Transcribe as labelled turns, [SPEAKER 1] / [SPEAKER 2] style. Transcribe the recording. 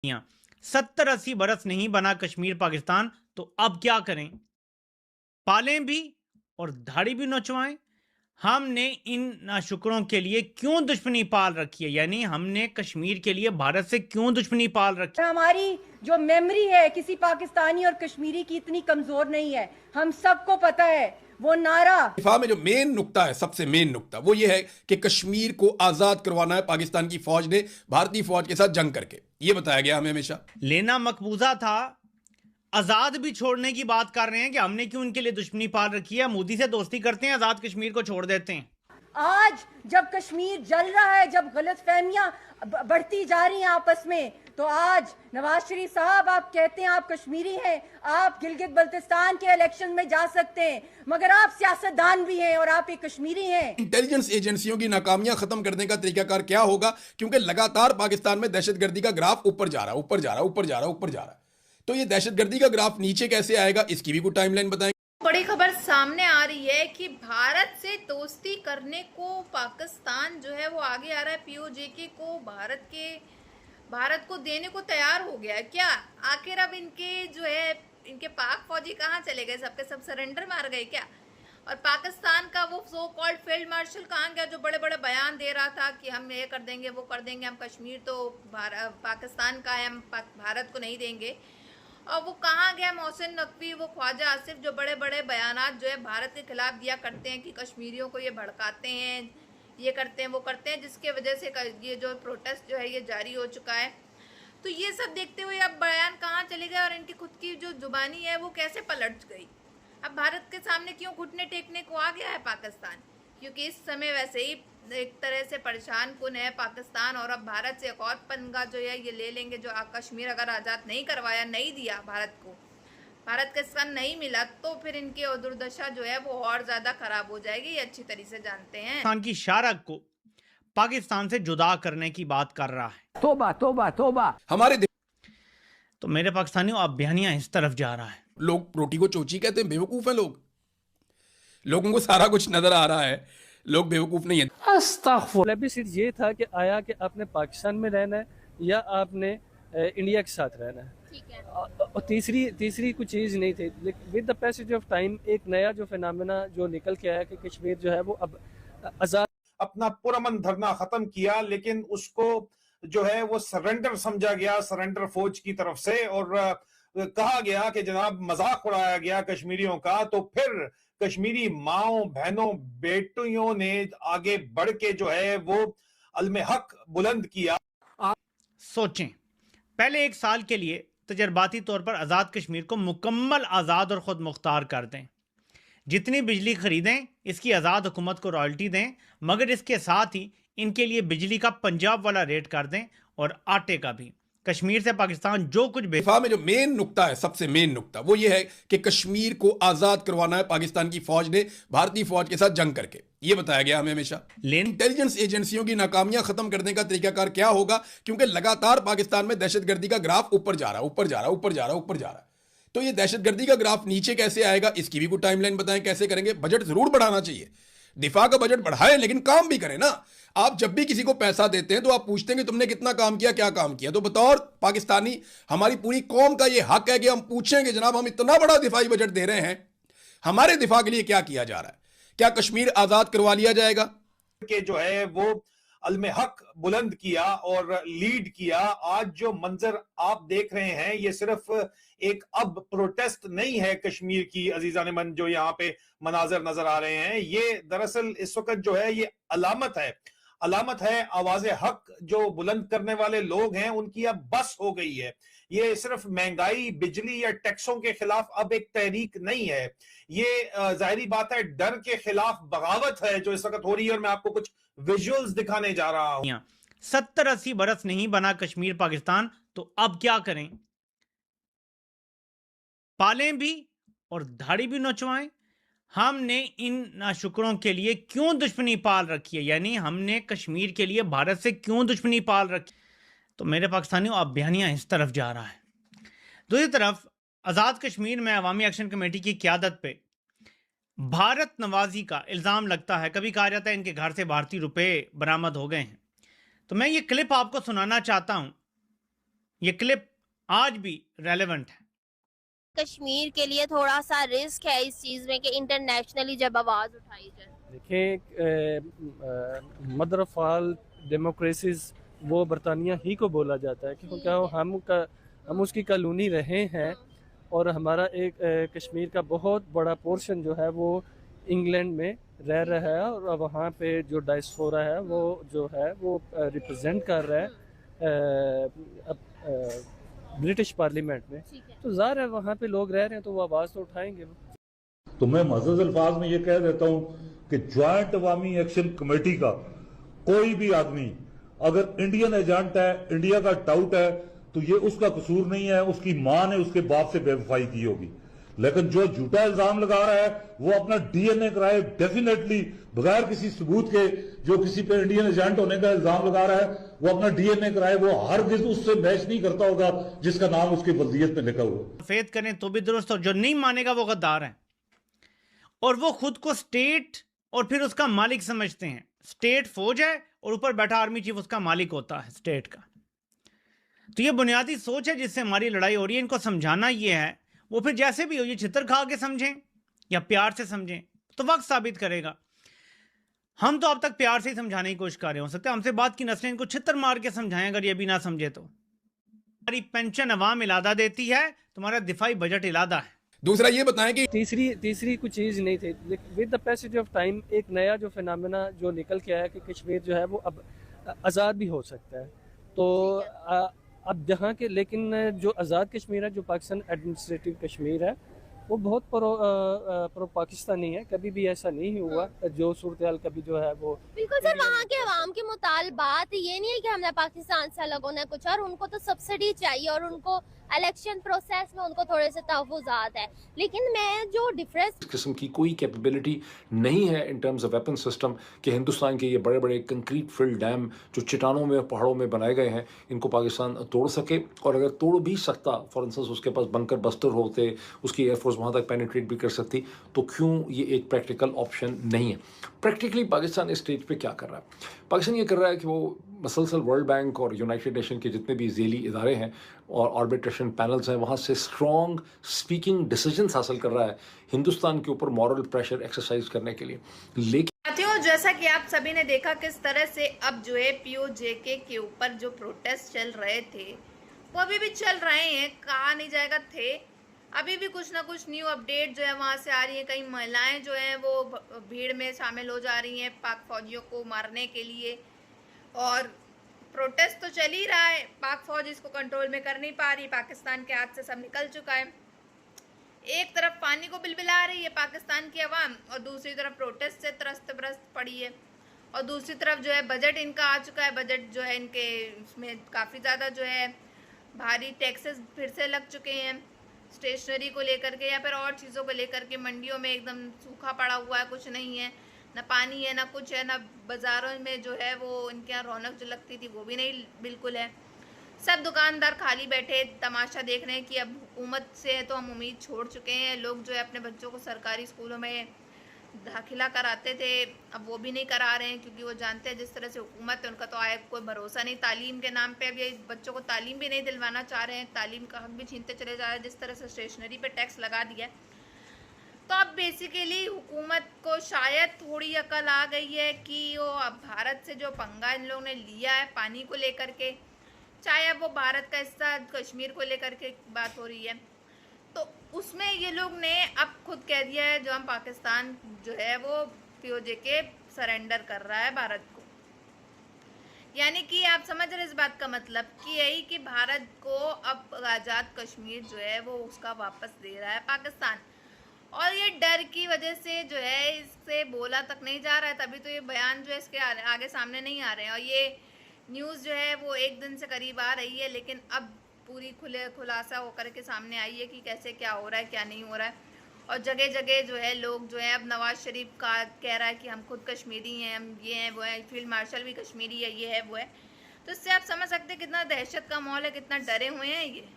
[SPEAKER 1] 70-80 बरस नहीं बना कश्मीर पाकिस्तान, तो अब क्या करें? पालें भी और दाढ़ी भी नोचवाएं। हमने इन नाशुकरों के लिए क्यों दुश्मनी पाल रखी है, यानी हमने कश्मीर के लिए भारत से क्यों दुश्मनी पाल रखी
[SPEAKER 2] हमारी जो मेमोरी है किसी पाकिस्तानी और कश्मीरी की इतनी कमजोर नहीं है, हम सबको पता है वो नारा
[SPEAKER 3] दिफा में जो मेन नुक्ता है, सबसे मेन नुक्ता वो ये है कि कश्मीर को आजाद करवाना है पाकिस्तान की फौज ने भारतीय फौज के साथ जंग करके। ये बताया गया हमें हमेशा।
[SPEAKER 1] लेना मकबूजा था। आजाद भी छोड़ने की बात कर रहे हैं कि हमने क्यों इनके लिए दुश्मनी पाल रखी है। मोदी से दोस्ती करते हैं, आजाद कश्मीर को छोड़ देते हैं।
[SPEAKER 2] आज जब कश्मीर जल रहा है, जब गलतफहमियां बढ़ती जा रही हैं आपस में, तो आज नवाज शरीफ साहब आप कहते हैं आप कश्मीरी हैं, आप गिलगित बल्तिस्तान के इलेक्शन में जा सकते हैं, मगर आप सियासतदान भी हैं और आप एक कश्मीरी हैं।
[SPEAKER 3] इंटेलिजेंस एजेंसियों की नाकामियां खत्म करने का तरीकाकार क्या होगा? क्योंकि लगातार पाकिस्तान में दहशतगर्दी का ग्राफ ऊपर जा रहा है, ऊपर जा रहा है, ऊपर जा रहा है, ऊपर जा रहा है। तो ये दहशतगर्दी का ग्राफ नीचे कैसे आएगा, इसकी भी कुछ टाइमलाइन बताएं।
[SPEAKER 4] बड़ी खबर सामने आ रही है कि भारत से दोस्ती करने को पाकिस्तान जो है वो आगे आ रहा है। पीओजेके को भारत को देने को तैयार हो गया है क्या? आखिर अब इनके जो है इनके पाक फौजी कहाँ चले गए? सबके सब सरेंडर मार गए क्या? और पाकिस्तान का वो सो कॉल्ड फील्ड मार्शल कहाँ गया जो बड़े बड़े बयान दे रहा था कि हम ये कर देंगे वो कर देंगे, हम कश्मीर तो पाकिस्तान का है, हम भारत को नहीं देंगे। और वो कहाँ गया मोहसिन नकवी, वो ख्वाजा आसिफ जो बड़े बड़े बयानात जो है भारत के खिलाफ दिया करते हैं कि कश्मीरियों को ये भड़काते हैं, ये करते हैं, वो करते हैं, जिसके वजह से ये जो प्रोटेस्ट जो है ये जारी हो चुका है। तो ये सब देखते हुए अब बयान कहाँ चले गए और इनकी खुद की जो जुबानी है वो कैसे पलट गई? अब भारत के सामने क्यों घुटने टेकने को आ गया है पाकिस्तान? क्योंकि इस समय वैसे ही एक तरह से परेशान कुन है पाकिस्तान, और अब भारत से एक और पंगा जो है ये ले लेंगे। जो कश्मीर अगर आज़ाद नहीं करवाया, नहीं दिया भारत को, भारत का स्थान नहीं मिला, तो फिर इनकी दुर्दशा जो है वो और ज़्यादा खराब हो जाएगी। ये अच्छी तरह से जानते हैं।
[SPEAKER 1] पाकिस्तान की शारक को पाकिस्तान से जुदा करने की बात कर रहा है।
[SPEAKER 5] तोबा तोबा तोबा।
[SPEAKER 3] हमारे
[SPEAKER 1] तो मेरे पाकिस्तानियों, अब बयानिया इस तरफ जा रहा है।
[SPEAKER 3] लोग रोटी को चोची कहते हैं, बेवकूफ हैं लोग। लोगों को सारा कुछ नजर आ रहा है, लोग बेवकूफ नहीं है।
[SPEAKER 6] प्लेबिसिट ये था कि आया कि आपने पाकिस्तान में रहना है या आपने इंडिया के साथ रहना है।
[SPEAKER 4] ठीक है।
[SPEAKER 6] और तीसरी कुछ चीज़ नहीं थी। With the passage of time एक नया जो फिनोमेना जो निकल के आया कि कश्मीर जो है वो अब आज़ाद।
[SPEAKER 7] अपना पुरअमन धरना खत्म किया, लेकिन उसको जो है वो सरेंडर समझा गया, सरेंडर फौज की तरफ से, और कहा गया कि जनाब मजाक उड़ाया गया कश्मीरियों का। तो फिर कश्मीरी माओ बहनों बेटियों ने आगे बढ़ के जो है वो अलमे हक बुलंद किया।
[SPEAKER 1] सोचें, पहले 1 साल के लिए तजर्बाती तौर पर आज़ाद कश्मीर को मुकम्मल आज़ाद और ख़ुद मुख्तार कर दें। जितनी बिजली खरीदें इसकी आज़ाद हुकूमत को रॉयल्टी दें, मगर इसके साथ ही इनके लिए बिजली का पंजाब वाला रेट कर दें और आटे का भी। कश्मीर से पाकिस्तान जो कुछ
[SPEAKER 3] दिफा में जो मेन नुक्ता है, सबसे मेन नुक्ता वो ये है कि कश्मीर को आजाद करवाना है पाकिस्तान की फौज ने भारतीय फौज के साथ जंग करके। ये बताया गया हमें हमेशा। इंटेलिजेंस एजेंसियों की नाकामियां खत्म करने का तरीकाकार क्या होगा? क्योंकि लगातार पाकिस्तान में दहशतगर्दी का ग्राफ ऊपर जा रहा है, ऊपर जा रहा है, ऊपर जा रहा है, ऊपर जा रहा है। तो ये दहशतगर्दी का ग्राफ नीचे कैसे आएगा, इसकी भी कुछ टाइमलाइन बताएं, कैसे करेंगे। बजट जरूर बढ़ाना चाहिए, दिफा का बजट बढ़ाएं, लेकिन काम भी करें ना। आप जब भी किसी को पैसा देते हैं तो आप पूछते हैं कि तुमने कितना काम किया, क्या काम किया। तो बतौर पाकिस्तानी हमारी पूरी कौम का ये हक है कि हम पूछेंगे जनाब हम इतना बड़ा दिफाई बजट दे रहे हैं, हमारे दिफा के लिए क्या किया जा रहा है? क्या कश्मीर आजाद करवा लिया जाएगा?
[SPEAKER 7] कि जो है वो अलमे हक बुलंद किया और लीड किया। आज जो मंजर आप देख रहे हैं ये सिर्फ एक अब प्रोटेस्ट नहीं है कश्मीर की, अजीजान मन जो यहाँ पे मनाजर नजर आ रहे हैं, ये दरअसल इस वक्त जो है ये अलामत है आवाज हक जो बुलंद करने वाले लोग हैं उनकी अब बस हो गई है। ये सिर्फ महंगाई, बिजली या टैक्सों के खिलाफ अब एक तहरीक नहीं है, ये जाहिरी बात है डर के खिलाफ बगावत है जो इस वक्त हो रही है। और मैं आपको कुछ विजुअल्स दिखाने जा रहा हूं।
[SPEAKER 1] 70-80 बरस नहीं बना कश्मीर पाकिस्तान, तो अब क्या करें? पालें भी और दाढ़ी भी नोचवाएं। हमने इन नाशुकरों के लिए क्यों दुश्मनी पाल रखी है, यानी हमने कश्मीर के लिए भारत से क्यों दुश्मनी पाल रखी। तो मेरे पाकिस्तानियों, अब बयानिया इस तरफ जा रहा है। दूसरी तरफ आज़ाद कश्मीर में अवामी एक्शन कमेटी की क़यादत पे भारत नवाजी का इल्ज़ाम लगता है। कभी कहा जाता है इनके घर से भारतीय रुपए बरामद हो गए हैं। तो मैं ये क्लिप आपको सुनाना चाहता हूँ ये क्लिप आज भी रेलेवेंट है।
[SPEAKER 5] कश्मीर के लिए थोड़ा सा रिस्क है इस चीज़ में कि इंटरनेशनली जब आवाज़ उठाई जाए।
[SPEAKER 6] देखिए, मदर ऑफ ऑल डेमोक्रेसीज वो बरतानिया ही को बोला जाता है, क्योंकि हम उसकी कॉलोनी रहे हैं और हमारा एक कश्मीर का बहुत बड़ा पोर्शन जो है वो इंग्लैंड में रह रहा है और वहाँ पे जो डायस्पोरा है वो जो है वो रिप्रेजेंट कर रहा है ब्रिटिश पार्लियामेंट में, तो ज़ाहिर है वहाँ पे लोग रह रहे हैं तो वो आवाज़ तो उठाएंगे।
[SPEAKER 8] तो मैं मुअज़्ज़ज़ अल्फाज में ये कह देता हूँ कि ज्वाइंट अवामी एक्शन कमेटी का कोई भी आदमी अगर इंडियन एजेंट है, इंडिया का टाउट है, तो ये उसका कसूर नहीं है, उसकी माँ ने उसके बाप से बेवफाई की होगी। लेकिन जो झूठा इल्जाम लगा रहा है वो अपना डीएनए कराए डेफिनेटली, बगैर किसी सबूत के। जो किसी पे इंडियन एजेंट होने का इल्जाम लगा रहा है वो अपना डीएनए कराए, वो हरगिज़ उससे मैच नहीं करता होगा जिसका नाम उसकी वल्दियत में लिखा हुआ।
[SPEAKER 1] फेथ करें तो भी दुरुस्त, और जो नहीं मानेगा वो गद्दार है। और वो खुद को स्टेट और फिर उसका मालिक समझते हैं। स्टेट फौज है और ऊपर बैठा आर्मी चीफ उसका मालिक होता है स्टेट का। तो ये बुनियादी सोच है जिससे हमारी लड़ाई हो रही है। इनको समझाना ये है, वो फिर जैसे भी हो, ये छितर खा के समझें या प्यार से समझें तो वक्त साबित करेगा। हम तो अब तक प्यार से ही समझाने की कोशिश कर रहे हो सकते हैं हमसे बात की नस्लें इनको छितर मार के समझाएं अगर ये भी ना समझे तो। हमारी पेंशन अवाम इलादा देती है, तुम्हारा दिफाई बजट इलादा है।
[SPEAKER 3] दूसरा ये बताएं कि
[SPEAKER 6] तीसरी कुछ चीज़ नहीं थी। With the passage of time एक नया जो फिनोमेना जो निकल के आया कि कश्मीर जो है वो अब आज़ाद भी हो सकता है। तो अब जहाँ के लेकिन जो आज़ाद कश्मीर है, जो पाकिस्तान एडमिनिस्ट्रेटिव कश्मीर है, वो बहुत प्रो पाकिस्तानी है। कभी भी ऐसा नहीं हुआ जो सूरत हाल कभी जो है वो
[SPEAKER 5] बिल्कुल सर, वहाँ के अवाम के मुतालबात ये नहीं है कि हमने पाकिस्तान से अलग होना है कुछ, और उनको तो सब्सिडी चाहिए और उनको इलेक्शन प्रोसेस में उनको थोड़े से तहफ़्फ़ुज़ात है। लेकिन मैं जो डिफरेंस
[SPEAKER 9] किस्म की कोई कैपेबिलिटी नहीं है in terms of weapon system कि हिंदुस्तान के ये बड़े बड़े कंक्रीट फिल्ड डैम जो चट्टानों में पहाड़ों में बनाए गए हैं इनको पाकिस्तान तोड़ सके। और अगर तोड़ भी सकता, फॉर इंस्टेंस उसके पास बंकर बस्टर होते, उसकी एयरफोर्स वहाँ तक पेनिट्रेट भी कर सकती, तो क्यों ये एक प्रैक्टिकल ऑप्शन नहीं है। प्रैक्टिकली पाकिस्तान इस स्टेज पे क्या कर रहा है? पाकिस्तान ये कर रहा है कि वो मसलसल वर्ल्ड बैंक और यूनाइटेड नेशन के जितने भी झेली इदारे हैं और आर्बिट्रेशन पैनल्स हैं वहाँ से स्ट्रॉन्ग स्पीकिंग डिसीजंस हासिल कर रहा है हिंदुस्तान के ऊपर मॉरल प्रेशर एक्सरसाइज करने के लिए। लेकिन
[SPEAKER 4] साथियों, जैसा कि आप सभी ने देखा किस तरह से अब जो है POJK के ऊपर जो प्रोटेस्ट चल रहे थे वो अभी भी चल रहे हैं, कहा नहीं जाएगा थे। अभी भी कुछ ना कुछ न्यू अपडेट जो है वहाँ से आ रही है। कई महिलाएं जो हैं वो भीड़ में शामिल हो जा रही हैं पाक फौजियों को मारने के लिए, और प्रोटेस्ट तो चल ही रहा है। पाक फौज इसको कंट्रोल में कर नहीं पा रही, पाकिस्तान के हाथ से सब निकल चुका है। एक तरफ पानी को बिलबिला रही है पाकिस्तान की आवाम और दूसरी तरफ प्रोटेस्ट से त्रस्त ब्रस्त पड़ी है, और दूसरी तरफ जो है बजट इनका आ चुका है। बजट जो है इनके उसमें काफ़ी ज़्यादा जो है भारी टैक्सेस फिर से लग चुके हैं स्टेशनरी को लेकर के या फिर और चीज़ों को लेकर के। मंडियों में एकदम सूखा पड़ा हुआ है, कुछ नहीं है, ना पानी है ना कुछ है, ना बाज़ारों में जो है वो इनके यहाँ रौनक जो लगती थी वो भी नहीं बिल्कुल है। सब दुकानदार खाली बैठे तमाशा देख रहे हैं कि अब हुकूमत से तो हम उम्मीद छोड़ चुके हैं। लोग जो है अपने बच्चों को सरकारी स्कूलों में दाखिला कराते थे, अब वो भी नहीं करा रहे हैं क्योंकि वो जानते हैं जिस तरह से हुकूमत है उनका तो आए कोई भरोसा नहीं। तालीम के नाम पे अब ये बच्चों को तालीम भी नहीं दिलवाना चाह रहे हैं, तालीम का हक भी छीनते चले जा रहे हैं जिस तरह से स्टेशनरी पे टैक्स लगा दिया है। तो अब बेसिकली हुकूमत को शायद थोड़ी अकल आ गई है कि वो अब भारत से जो पंगा इन लोगों ने लिया है पानी को लेकर के, चाहे अब वो भारत का हिस्सा कश्मीर को लेकर के बात हो रही है, तो उसमें ये लोग ने अब खुद कह दिया है जो हम पाकिस्तान जो है वो POJK सरेंडर कर रहा है भारत को। यानी कि आप समझ रहे इस बात का मतलब कि यही कि भारत को अब आज़ाद कश्मीर जो है वो उसका वापस दे रहा है पाकिस्तान। और ये डर की वजह से जो है इससे बोला तक नहीं जा रहा है, तभी तो ये बयान जो है इसके आगे सामने नहीं आ रहे हैं। और ये न्यूज़ जो है वो एक दिन से करीब आ रही है, लेकिन अब पूरी खुलासा होकर के सामने आई है कि कैसे क्या हो रहा है क्या नहीं हो रहा है। और जगह जगह जो है लोग जो है अब नवाज शरीफ का कह रहा है कि हम खुद कश्मीरी हैं, हम ये हैं वो है, फील्ड मार्शल भी कश्मीरी है, ये है वो है। तो इससे आप समझ सकते हैं कितना दहशत का माहौल है, कितना डरे हुए हैं ये।